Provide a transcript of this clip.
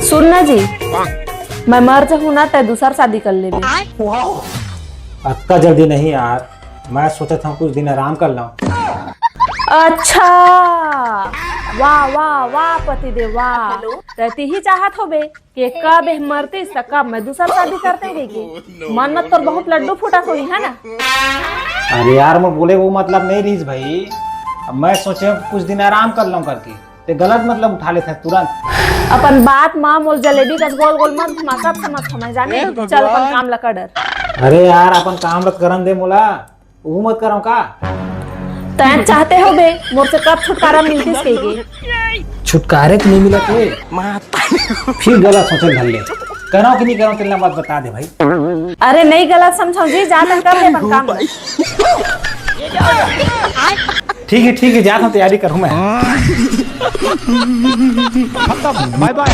सुनना जी, मैं मर जाऊँ ना तो दूसरा शादी कर ले। अक्का जल्दी नहीं यार, मैं सोचा था कुछ दिन आराम कर लूं। अच्छा, वाह वाह वाह पतिदेव वाह। रहती ही चाहत हो बे कि कब मरती कब मैं दूसरा शादी करते हैं कि मन्नत तो बहुत लड्डू फूटा हुई है ना। अरे यार मैं बोले वो मतलब नहीं रही भाई, अब मैं सोचे कुछ दिन आराम कर लूं करके, ते गलत मतलब उठा लेते तुरंत। अपन बात माँ मोल जलेबी का गोल गोल मत घुमा, सब समझ समझ जाने। चल अपन काम लका डर। अरे यार अपन काम रत करन दे मोला, वो मत करो का। तैं चाहते हो बे मोर से कब छुटकारा मिलती सकेगी? छुटकारे तो नहीं मिला के फिर गलत सोचे धर ले, करो कि नहीं करो तेरा बात बता दे भाई। अरे नहीं गलत समझो जी, जाकर कर ले अपन काम। ठीक है जाता हूँ, तैयारी करूँ मैं। Bye bye.